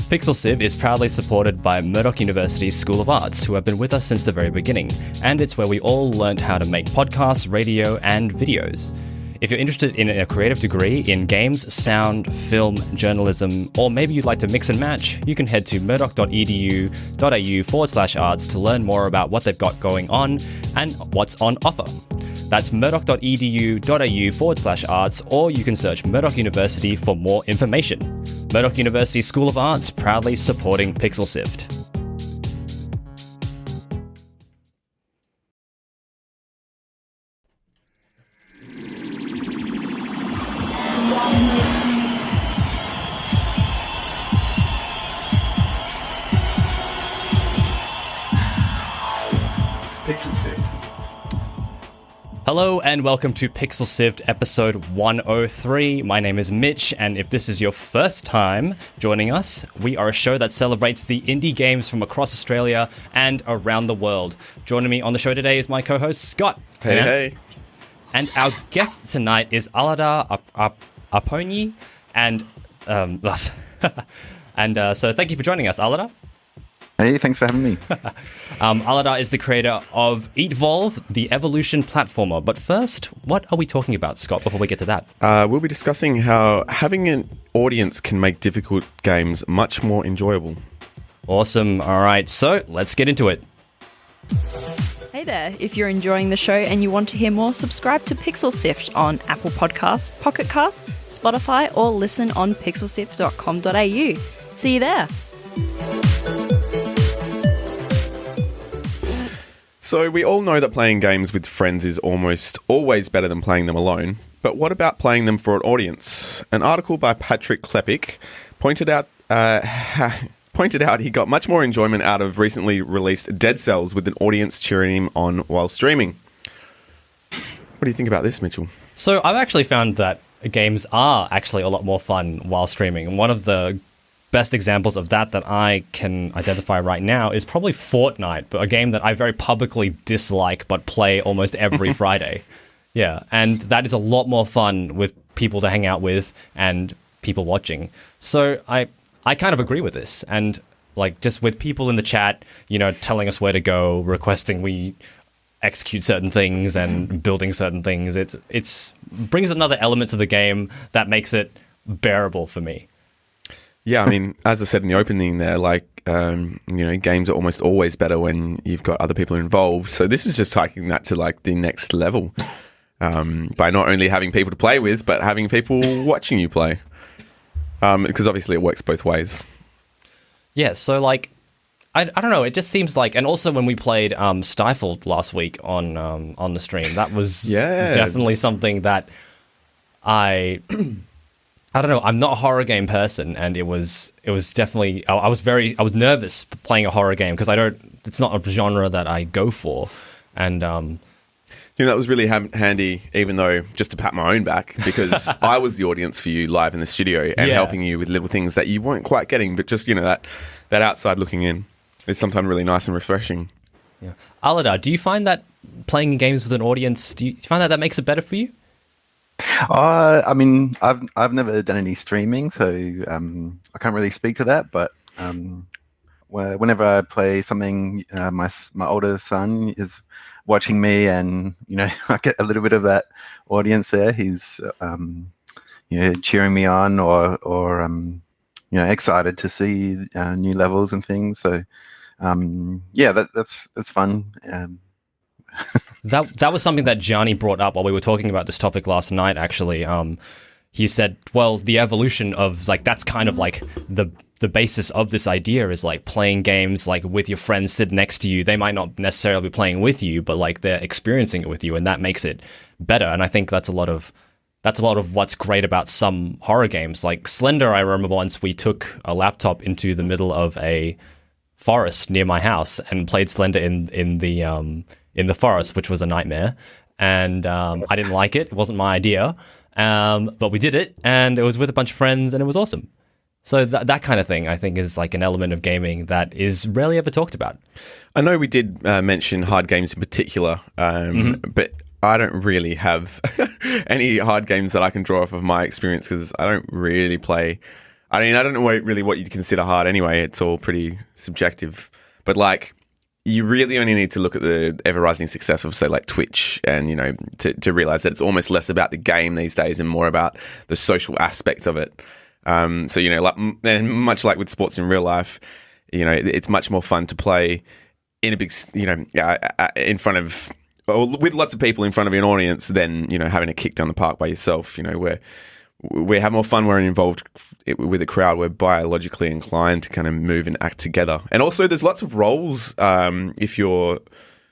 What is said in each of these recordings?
Pixel Sieve is proudly supported by Murdoch University's School of Arts, who have been with us since the very beginning, and it's where we all learnt how to make podcasts, radio, and videos. If you're interested in a creative degree in games, sound, film, journalism, or maybe you'd like to mix and match, you can head to murdoch.edu.au/arts to learn more about what they've got going on and what's on offer. That's murdoch.edu.au/arts, or you can search Murdoch University for more information. Murdoch University School of Arts, proudly supporting Pixel Sift. Hello and welcome to Pixel Sift episode 103. My name is Mitch, and if this is your first time joining us, we are a show that celebrates the indie games from across Australia and around the world. Joining me on the show today is my co-host Scott. Hey. And our guest tonight is Aladar Apponyi, and so thank you for joining us, Aladar. Hey, thanks for having me. Aladar is the creator of Eatvolve, the evolution platformer. But first, what are we talking about, Scott, before we get to that? We'll be discussing how having an audience can make difficult games much more enjoyable. Awesome. All right, so let's get into it. Hey there. If you're enjoying the show and you want to hear more, subscribe to Pixel Sift on Apple Podcasts, Pocket Casts, Spotify, or listen on pixelsift.com.au. See you there. So we all know that playing games with friends is almost always better than playing them alone. But what about playing them for an audience? An article by Patrick Klepek pointed out he got much more enjoyment out of recently released Dead Cells with an audience cheering him on while streaming. What do you think about this, Mitchell? So I've actually found that games are actually a lot more fun while streaming. And one of the best examples of that I can identify right now is probably Fortnite, but a game that I very publicly dislike but play almost every Friday. Yeah, and that is a lot more fun with people to hang out with and people watching. So I kind of agree with this, and like just with people in the chat, you know, telling us where to go, requesting we execute certain things and building certain things, it's brings another element to the game that makes it bearable for me. Yeah, I mean, as I said in the opening there, games are almost always better when you've got other people involved. So this is just taking that to like the next level by not only having people to play with, but having people watching you play. Because obviously it works both ways. Yeah, so like, I don't know, it just seems like, and also when we played Stifled last week on the stream, that was definitely something that I don't know, I'm not a horror game person, and it was definitely, I was nervous playing a horror game because it's not a genre that I go for. And that was really handy, even though just to pat my own back, because I was the audience for you live in the studio and helping you with little things that you weren't quite getting, but just, that outside looking in is sometimes really nice and refreshing. Yeah. Aladar, do you find that playing games with an audience, do you find that makes it better for you? I mean, I've never done any streaming, so I can't really speak to that. But whenever I play something, my older son is watching me, and I get a little bit of that audience there. He's cheering me on, or excited to see new levels and things. So that's fun. That was something that Gianni brought up while we were talking about this topic last night, actually. He said, well, the evolution of, like, that's kind of like the basis of this idea is, like, playing games, like, with your friends sitting next to you. They might not necessarily be playing with you, but, like, they're experiencing it with you, and that makes it better. And I think that's a lot of what's great about some horror games. Like Slender, I remember once we took a laptop into the middle of a forest near my house and played Slender in the forest, which was a nightmare. And I didn't like it. It wasn't my idea. But we did it, and it was with a bunch of friends, and it was awesome. So that kind of thing, I think, is like an element of gaming that is rarely ever talked about. I know we did mention hard games in particular, but I don't really have any hard games that I can draw off of my experience because I don't really play I mean, I don't know really what you'd consider hard anyway. It's all pretty subjective. But like, you really only need to look at the ever-rising success of, say, like Twitch and, you know, to realize that it's almost less about the game these days and more about the social aspect of it. So, you know, like, and much like with sports in real life, you know, it's much more fun to play in a big, you know, in front of, or with lots of people in front of an audience than, you know, having a kick down the park by yourself, you know, where we have more fun. We're involved with a crowd. We're biologically inclined to kind of move and act together. And also, there's lots of roles if you're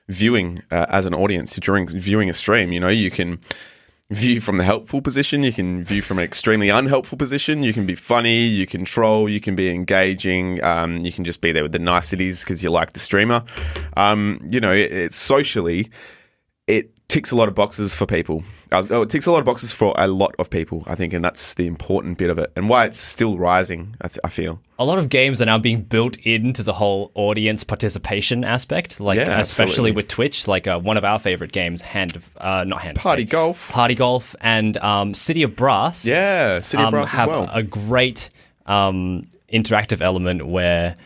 viewing as an audience during viewing a stream. You know, you can view from the helpful position. You can view from an extremely unhelpful position. You can be funny. You can troll. You can be engaging. You can just be there with the niceties because you like the streamer. You know, it's socially, it ticks a lot of boxes for people. It ticks a lot of boxes for a lot of people, I think, and that's the important bit of it and why it's still rising, I feel. A lot of games are now being built into the whole audience participation aspect, like especially with Twitch. Like one of our favorite games, Party Golf, and City of Brass. Yeah, City of Brass have as well. a great interactive element where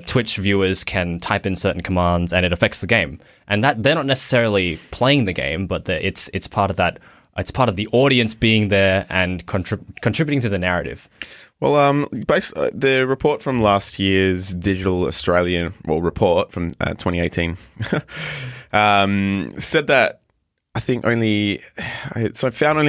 Twitch viewers can type in certain commands and it affects the game, and that they're not necessarily playing the game, but it's part of that. It's part of the audience being there and contributing to the narrative. Well, the report from last year's Digital Australian report from 2018 said that I think found only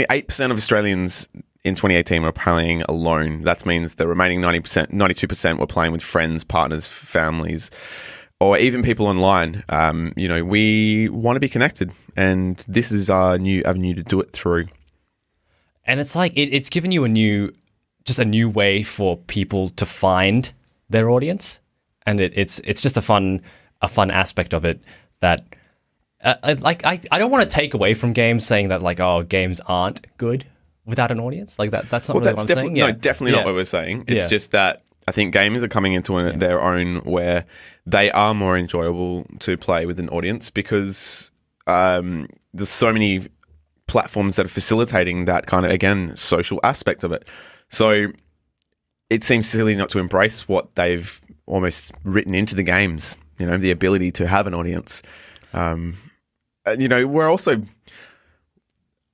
8% of Australians in 2018 were playing alone. That means the remaining 92% were playing with friends, partners, families, or even people online. You know, we want to be connected, and this is our new avenue to do it through. And it's like it's given you a new way for people to find their audience, and it's just a fun aspect of it that. I don't want to take away from games saying that like, oh, games aren't good without an audience. Like that's not really what I'm saying. No, definitely not what we're saying. It's just that I think gamers are coming into their own where they are more enjoyable to play with an audience because there's so many platforms that are facilitating that kind of, again, social aspect of it. So it seems silly not to embrace what they've almost written into the games, you know, the ability to have an audience. You know, we're also...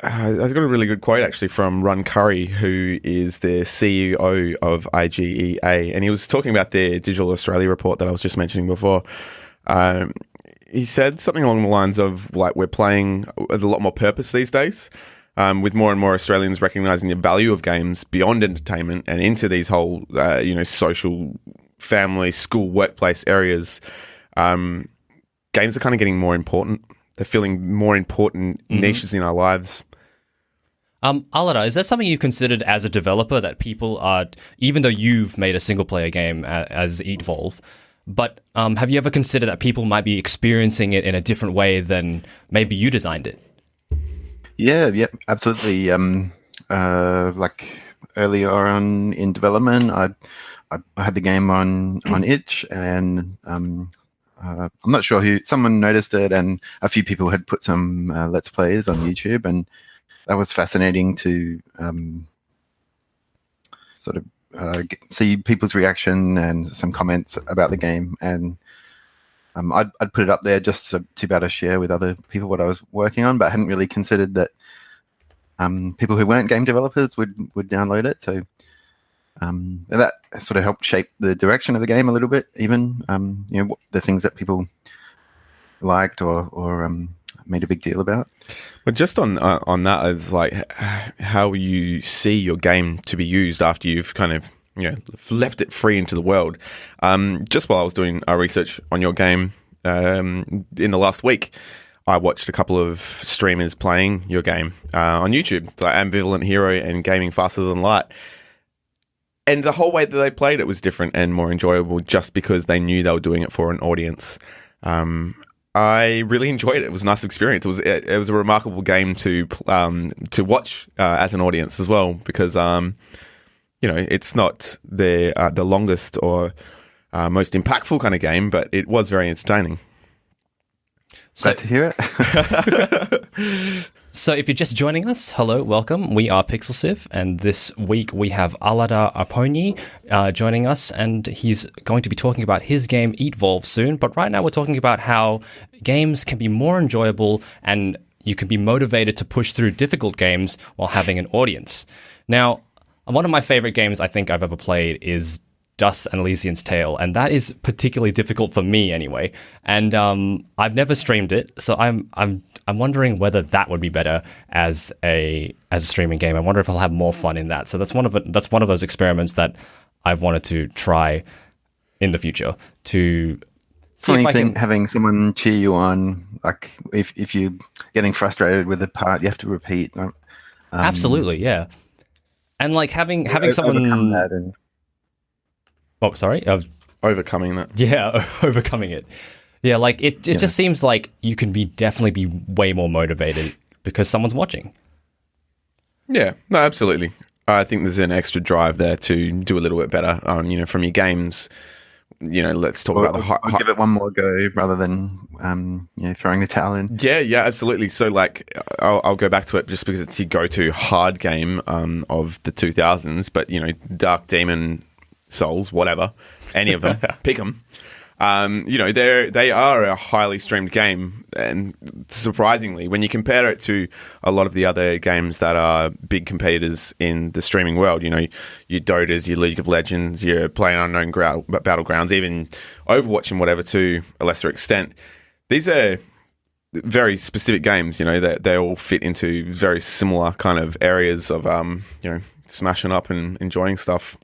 I've got a really good quote actually from Ron Curry, who is the CEO of IGEA, and he was talking about the Digital Australia report that I was just mentioning before. He said something along the lines of like we're playing with a lot more purpose these days, with more and more Australians recognising the value of games beyond entertainment and into these whole you know, social, family, school, workplace areas. Games are kind of getting more important. They're filling more important niches in our lives. Aladar, is that something you've considered as a developer that people are, even though you've made a single player game as Eatvolve, but have you ever considered that people might be experiencing it in a different way than maybe you designed it? Yeah, absolutely. Like earlier on in development, I had the game on itch, and I'm not sure who, someone noticed it, and a few people had put some Let's Plays on YouTube, and that was fascinating to sort of see people's reaction and some comments about the game. And I'd put it up there just to be able to share with other people what I was working on, but I hadn't really considered that people who weren't game developers would download it. So that sort of helped shape the direction of the game a little bit, even you know, the things that people liked or made a big deal about. But just on that, is like how you see your game to be used after you've kind of, you know, left it free into the world. Just while I was doing our research on your game in the last week, I watched a couple of streamers playing your game on YouTube, like Ambivalent Hero and Gaming Faster Than Light. And the whole way that they played it was different and more enjoyable just because they knew they were doing it for an audience. I really enjoyed it. It was a nice experience. It was a remarkable game to watch as an audience as well, because you know, it's not the longest or most impactful kind of game, but it was very entertaining. Glad to hear it. So if you're just joining us, hello, welcome. We are Pixel Sift, and this week we have Aladar Apponyi joining us, and he's going to be talking about his game Eatvolve soon. But right now we're talking about how games can be more enjoyable and you can be motivated to push through difficult games while having an audience. Now, one of my favorite games I think I've ever played is Dust and Elysian's Tale, and that is particularly difficult for me anyway. And I've never streamed it, so I'm wondering whether that would be better as a streaming game. I wonder if I'll have more fun in that. So that's one of those experiments that I've wanted to try in the future to see if I can... having someone cheer you on, like if you're getting frustrated with a part, you have to repeat. Absolutely, yeah. And like having someone overcome that and... Oh, sorry. Overcoming that. Yeah, overcoming it. Yeah, like it just seems like you can definitely be way more motivated because someone's watching. Yeah, no, absolutely. I think there's an extra drive there to do a little bit better. From your games. Let's talk about I'll give it one more go rather than throwing the towel in. Yeah, absolutely. So like, I'll go back to it just because it's your go-to hard game of the 2000s. But Dark Demon Souls, whatever, any of them, pick them. They are a highly streamed game, and surprisingly, when you compare it to a lot of the other games that are big competitors in the streaming world, your Dotas, your League of Legends, your PlayerUnknown Battlegrounds, even Overwatch and whatever to a lesser extent, these are very specific games. They all fit into very similar kind of areas of smashing up and enjoying stuff.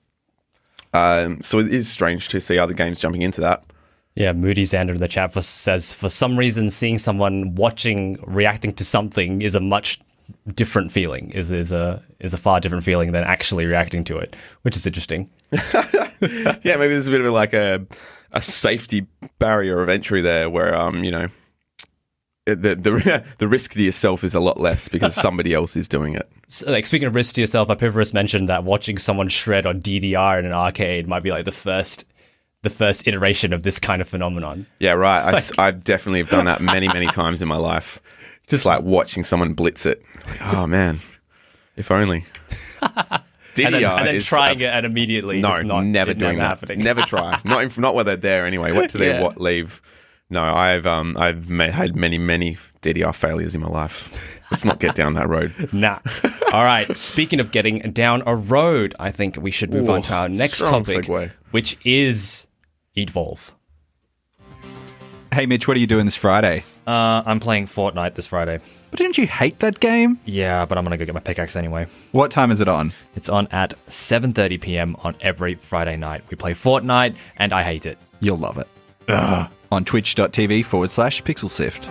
So it is strange to see other games jumping into that. Yeah, Moody Xander in the chat says, for some reason, seeing someone reacting to something is a much different feeling, is a far different feeling than actually reacting to it, which is interesting. Yeah, maybe there's a bit of like a safety barrier of entry there where, the risk to yourself is a lot less because somebody else is doing it. So, like, speaking of risk to yourself, Epivorous mentioned that watching someone shred on DDR in an arcade might be like the first iteration of this kind of phenomenon. Yeah, right. I definitely have done that many, many times in my life. Just like watching someone blitz it. Like, oh man, if only. DDR and then is trying it and immediately never doing that. Happening. Never try. Not while they're there anyway. Wait till they leave. No, I've had many DDR failures in my life. Let's not get down that road. Nah. All right. Speaking of getting down a road, I think we should move on to our next topic, which is Eatvolve. Hey, Mitch, what are you doing this Friday? I'm playing Fortnite this Friday. But didn't you hate that game? Yeah, but I'm going to go get my pickaxe anyway. What time is it on? It's on at 7:30 p.m. on every Friday night. We play Fortnite, and I hate it. You'll love it. On twitch.tv/PixelSift.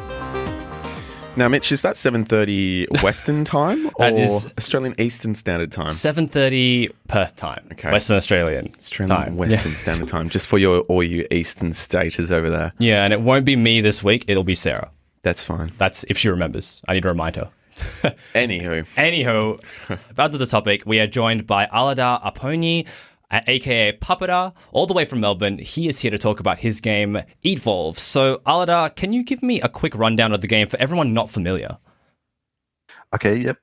Now, Mitch, is that 7:30 Western time or is Australian Eastern Standard Time? 7:30 Perth time. Okay. Western Australian time. Western Standard Time, just for all you Eastern staters over there. Yeah, and it won't be me this week. It'll be Sarah. That's fine. That's if she remembers. I need to remind her. Anywho, back to the topic. We are joined by Aladar Apponyi, aka Puppeter, all the way from Melbourne. He is here to talk about his game, Eatvolve. So, Aladar, can you give me a quick rundown of the game for everyone not familiar? Okay, yep.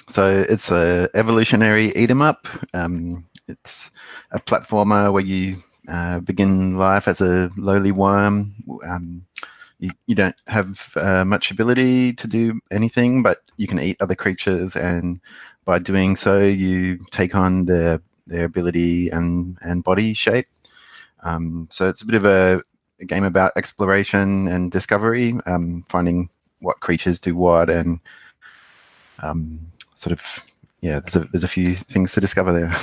So it's a evolutionary eat 'em up. It's a platformer where you begin life as a lowly worm. You don't have much ability to do anything, but you can eat other creatures, and by doing so, you take on their ability and body shape. So it's a bit of a game about exploration and discovery, finding what creatures do what, and there's a few things to discover there.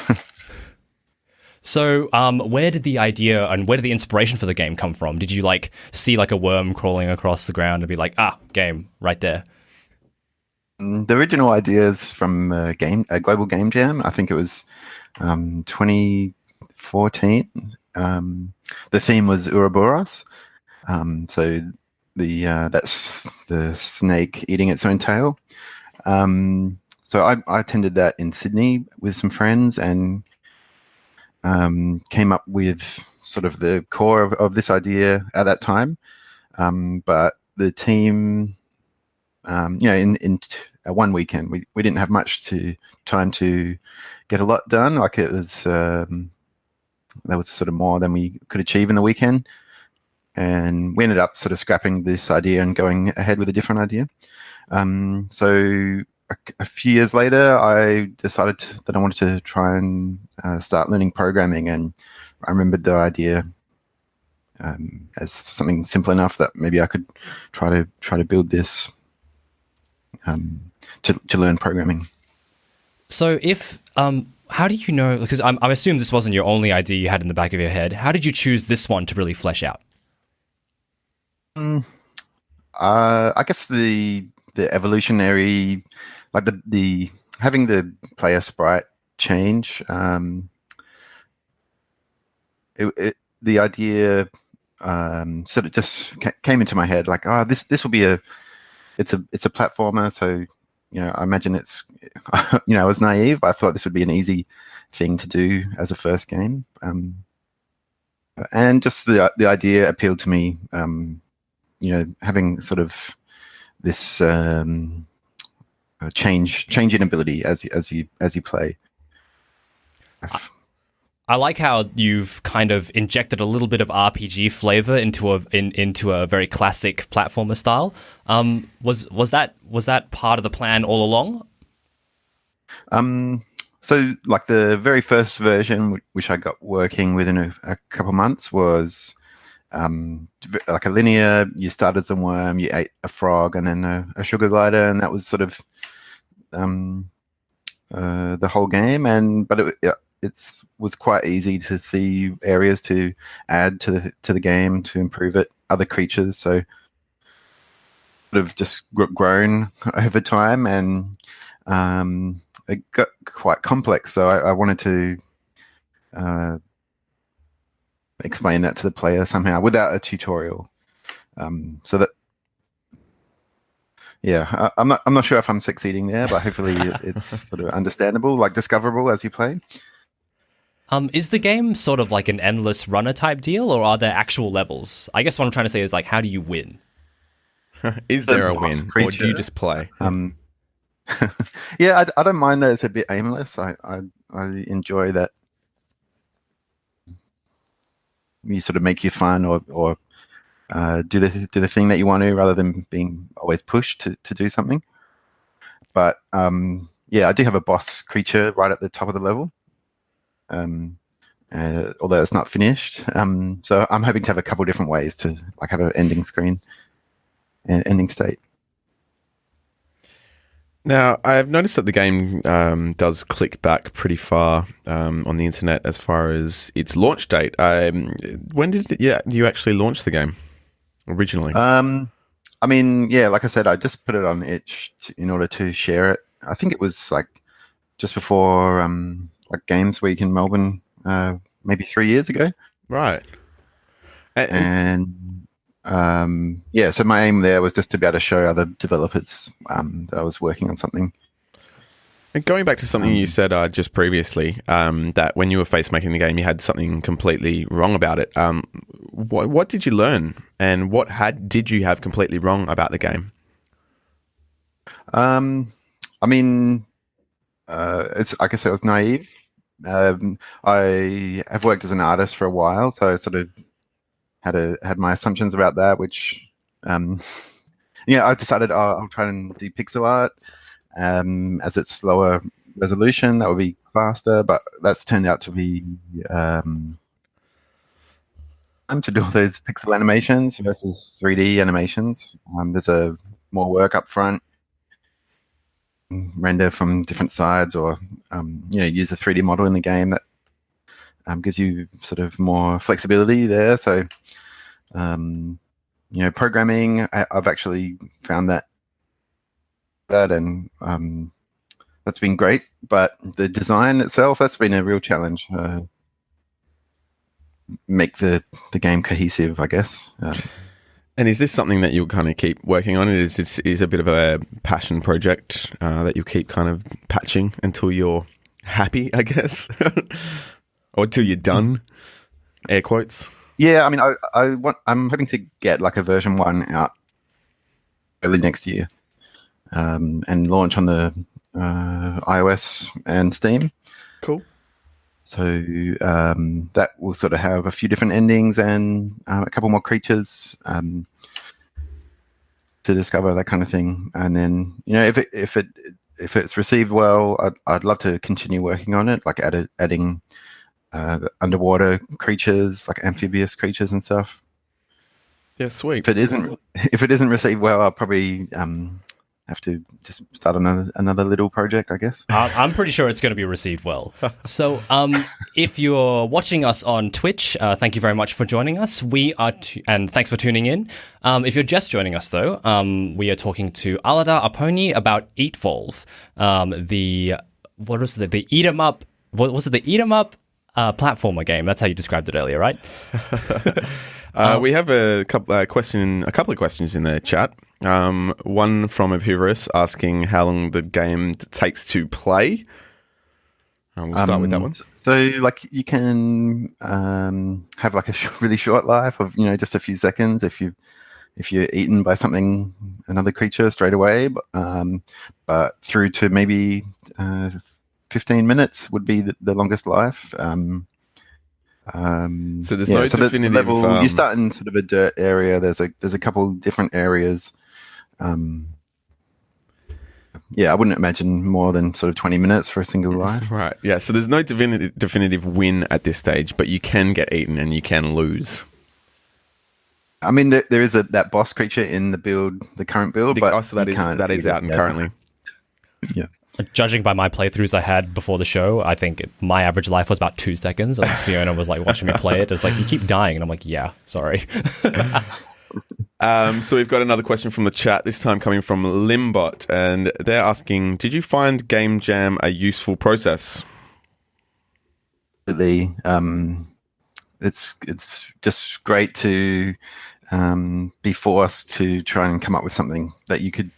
So, where did the idea and where did the inspiration for the game come from? Did you see a worm crawling across the ground and be like, game right there? The original idea is from a Global Game Jam. I think it was 2014. The theme was Ouroboros. So that's the snake eating its own tail. So I attended that in Sydney with some friends and came up with sort of the core of this idea at that time. But the team one weekend. We didn't have much time to get a lot done. Like it was, there was sort of more than we could achieve in the weekend. And we ended up sort of scrapping this idea and going ahead with a different idea. So a few years later, I decided that I wanted to try and start learning programming. And I remembered the idea as something simple enough that maybe I could try to build this to learn programming. So if how do you know? Because I'm assuming this wasn't your only idea you had in the back of your head. How did you choose this one to really flesh out? I guess the evolutionary, like the having the player sprite change. The idea sort of just came into my head, like, this will be it's a platformer, so I imagine it's I was naive, but I thought this would be an easy thing to do as a first game, and just the idea appealed to me. Having sort of this change in ability as you play. I like how you've kind of injected a little bit of RPG flavor into a very classic platformer style. Was that part of the plan all along? So like the very first version, which I got working within a couple months, was like a linear. You start as a worm, you ate a frog, and then a sugar glider, and that was sort of the whole game. But it was quite easy to see areas to add to the game to improve it, other creatures. So sort of just grown over time, and it got quite complex. So I wanted to explain that to the player somehow without a tutorial. So that, yeah, I'm not sure if I'm succeeding there, but hopefully it's sort of understandable, like discoverable as you play. Is the game sort of like an endless runner type deal, or are there actual levels? I guess what I'm trying to say is, like, how do you win? Is there a win, creature, or do you just play? Yeah, I don't mind that it's a bit aimless. I enjoy that you sort of make your fun or do the thing that you want to, rather than being always pushed to do something. But yeah, I do have a boss creature right at the top of the level. Although it's not finished, so I'm hoping to have a couple different ways to like have an ending screen and ending state. Now, I've noticed that the game does click back pretty far on the internet as far as its launch date. When did you actually launch the game originally? I mean, yeah, like I said, I just put it on itch in order to share it. I think it was like just before like Games Week in Melbourne, maybe 3 years ago. Right. And yeah, so my aim there was just to be able to show other developers that I was working on something. And going back to something you said just previously, that when you were face making the game, you had something completely wrong about it. What did you learn, and what did you have completely wrong about the game? I mean, it's like I said, I was naive. I have worked as an artist for a while, so I sort of had my assumptions about that, which I decided I'll try and do pixel art as it's slower resolution. That would be faster, but that's turned out to be to do all those pixel animations versus 3D animations. There's more work up front, render from different sides, or use a 3D model in the game that gives you sort of more flexibility there. So programming, I've actually found that and that's been great, but the design itself, that's been a real challenge. Make the game cohesive, I guess. And is this something that you'll kind of keep working on? Is a bit of a passion project that you'll keep kind of patching until you're happy, I guess, or until you're done? Air quotes. Yeah, I mean, I'm hoping to get like a version 1 out early next year. and launch on the iOS and Steam. Cool. So that will sort of have a few different endings and a couple more creatures to discover, that kind of thing. And then, if it's received well, I'd love to continue working on it, like adding underwater creatures, like amphibious creatures and stuff. Yeah, sweet. If it isn't received well, I'll probably have to just start another little project, I guess. I'm pretty sure it's going to be received well. So if you're watching us on Twitch, thank you very much for joining us. And thanks for tuning in. If you're just joining us, though, we are talking to Aladar Apponyi about Eatvolve, the eat 'em up. What was it? The eat 'em up platformer game. That's how you described it earlier, right? We have a couple of questions in the chat. One from Epivorus asking how long the game takes to play. We'll start with that one. So, like, you can have like a really short life of just a few seconds if you're eaten by another creature straight away, but through to maybe 15 minutes would be the longest life. So there's no definitive level. You start in sort of a dirt area. There's a couple different areas. I wouldn't imagine more than sort of 20 minutes for a single life. Right. Yeah. So there's no definitive win at this stage, but you can get eaten and you can lose. I mean, there is that boss creature in the current build, so that is out currently. Yeah. Judging by my playthroughs I had before the show, I think my average life was about 2 seconds. And Fiona was like watching me play it. It was like, you keep dying. And I'm like, yeah, sorry. So we've got another question from the chat, this time coming from Limbot. And they're asking, did you find Game Jam a useful process? It's just great to be forced to try and come up with something that you could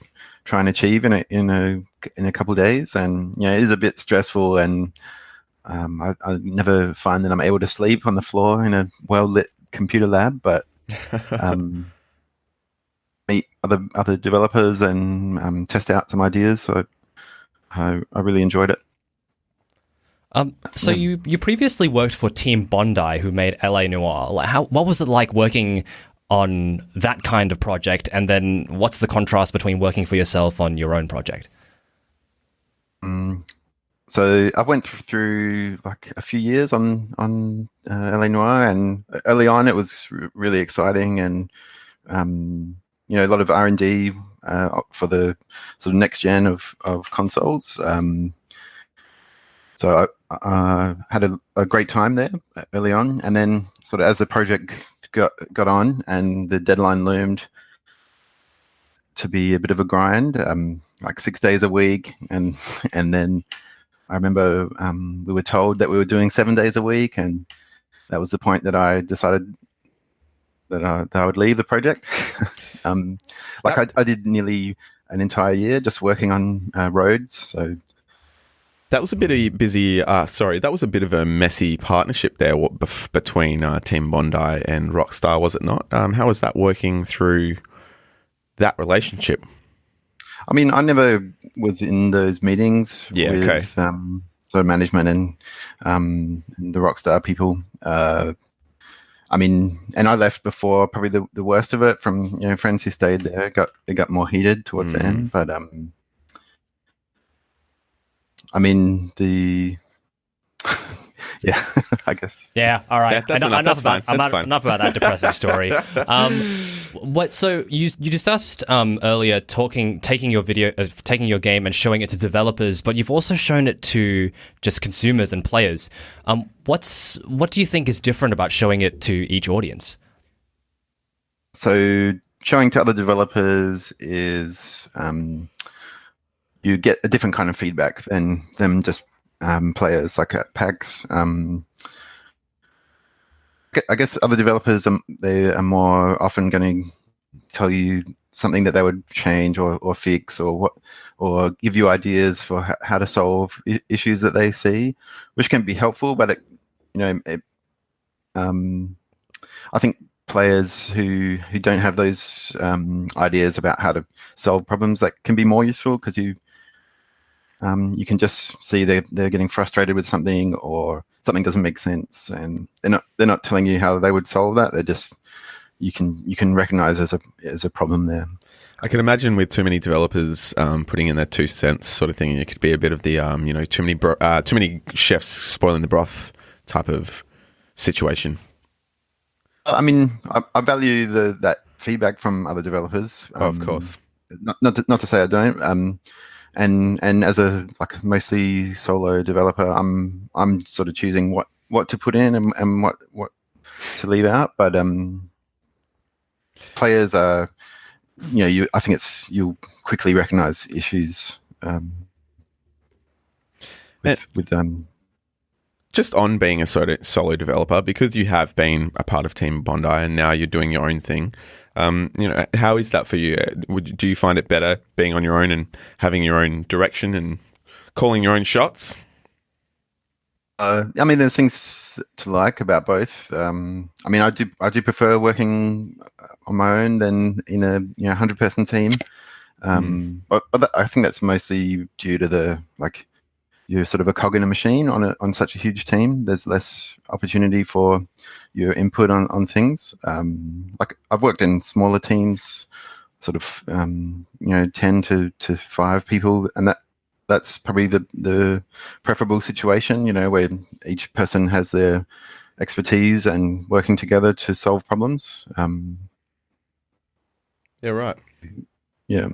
try and achieve in a couple of days, and it is a bit stressful, and I never find that I'm able to sleep on the floor in a well lit computer lab, but meet other developers and test out some ideas. So I really enjoyed it. So you previously worked for Team Bondi, who made LA Noire. What was it like working on that kind of project, and then what's the contrast between working for yourself on your own project? So I went through like a few years on LA Noire, and early on it was really exciting, and a lot of R&D for the sort of next gen of consoles. So I had a great time there early on, and then sort of as the project got on and the deadline loomed to be a bit of a grind, like 6 days a week, and then I remember we were told that we were doing 7 days a week, and that was the point that I decided that I would leave the project. I did nearly an entire year just working on roads. So that was a bit of that was a bit of a messy partnership there between Team Bondi and Rockstar, was it not? How was that working through that relationship? I mean, I never was in those meetings with so management and the Rockstar people. I mean, and I left before probably the worst of it from friends who stayed there. It got more heated towards the end, but I mean, yeah, I guess. Yeah, all right. Yeah, enough about that depressing story. So you discussed earlier taking your game and showing it to developers, but you've also shown it to just consumers and players. What do you think is different about showing it to each audience? So showing to other developers is you get a different kind of feedback than them just players, like at PAX. I guess other developers, they are more often going to tell you something that they would change or fix or give you ideas for how to solve issues that they see, which can be helpful. But I think players who don't have those ideas about how to solve problems, that can be more useful, because you can just see they're getting frustrated with something, or something doesn't make sense, and they're not telling you how they would solve that. They're just, you can recognize as a problem there. I can imagine with too many developers putting in their 2 cents sort of thing, it could be a bit of the too many chefs spoiling the broth type of situation. I mean, I value that feedback from other developers. Of course. Not to say I don't. And as a mostly solo developer, I'm sort of choosing what to put in and what to leave out. But players are, I think you'll quickly recognize issues with them. Just on being a solo developer, because you have been a part of Team Bondi and now you're doing your own thing, how is that for you? Do you find it better being on your own and having your own direction and calling your own shots? I mean, there's things to like about both. I mean, I do prefer working on my own than in a 100-person team. But I think that's mostly due to you're sort of a cog in a machine on such a huge team. There's less opportunity for your input on things. I've worked in smaller teams, sort of 10 to 5 people, and that's probably the preferable situation, where each person has their expertise and working together to solve problems. Yeah, right. Yeah.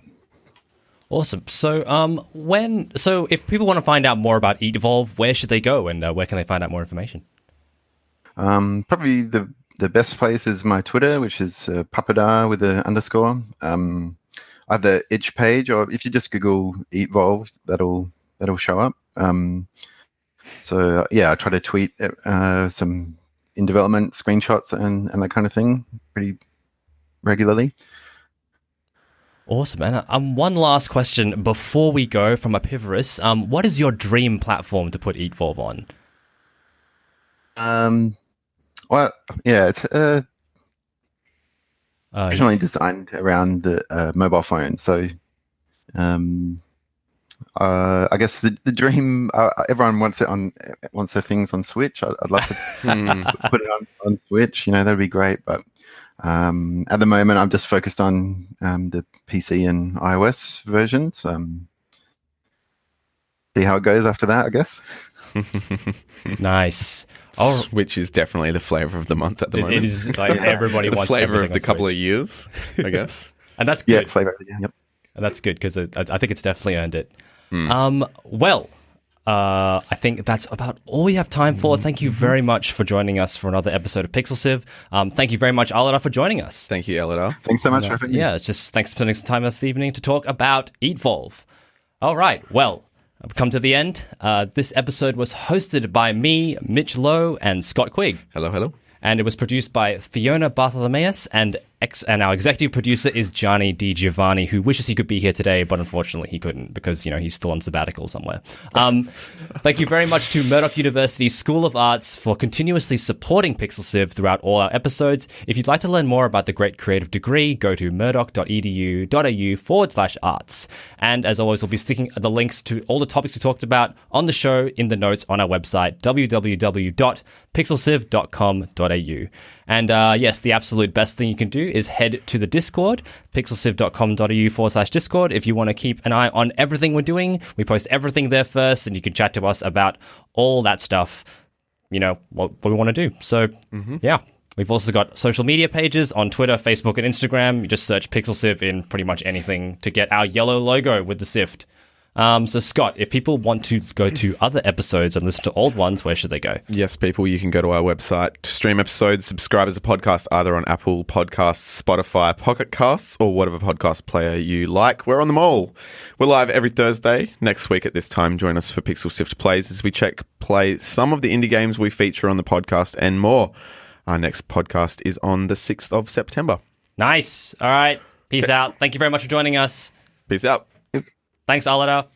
Awesome. So, if people want to find out more about Eatvolve, where should they go, and where can they find out more information? Probably the best place is my Twitter, which is Papadar with an underscore. I have the itch page, or if you just Google Eatvolve, that'll show up. I try to tweet some in development screenshots and that kind of thing pretty regularly. Awesome. And one last question before we go from Epivorous. What is your dream platform to put Eatvolve on? It's originally designed around the mobile phone. So I guess the dream, everyone wants their things on Switch. I'd love to put it on Switch. That'd be great. But at the moment, I'm just focused on the PC and iOS versions. See how it goes after that, I guess. Nice. Switch is definitely the flavor of the month at the moment. It is everybody wants the flavor of the Switch. couple of years, I guess. And that's good. Yeah, flavor. Yep. And that's good because I think it's definitely earned it. I think that's about all we have time for. Thank you very much for joining us for another episode of Pixel Civ. Thank you very much, Aladar, for joining us. Thank you, Aladar. Thanks so much for having me. Yeah, it's just thanks for spending some time this evening to talk about Eatvolve. All right, well, I've come to the end. This episode was hosted by me, Mitch Loh, and Scott Quigg. Hello, hello. And it was produced by Fiona Bartholomaeus, and our executive producer is Gianni Di Giovanni, who wishes he could be here today, but unfortunately he couldn't because, he's still on sabbatical somewhere. Thank you very much to Murdoch University School of Arts for continuously supporting Pixel Civ throughout all our episodes. If you'd like to learn more about the great creative degree, go to murdoch.edu.au/arts. And as always, we'll be sticking the links to all the topics we talked about on the show in the notes on our website, www.pixelciv.com.au. And yes, the absolute best thing you can do is head to the Discord, pixelciv.com.au/Discord. If you want to keep an eye on everything we're doing, we post everything there first, and you can chat to us about all that stuff, what we want to do. So, yeah. We've also got social media pages on Twitter, Facebook, and Instagram. You just search Pixel Civ in pretty much anything to get our yellow logo with the Sift. So, Scott, if people want to go to other episodes and listen to old ones, where should they go? Yes, people, you can go to our website to stream episodes, subscribe as a podcast, either on Apple Podcasts, Spotify, Pocket Casts, or whatever podcast player you like. We're on them all. We're live every Thursday. Next week at this time, join us for Pixel Sift Plays as we play some of the indie games we feature on the podcast and more. Our next podcast is on the 6th of September. Nice. All right. Peace out. Thank you very much for joining us. Peace out. Thanks, Aladar.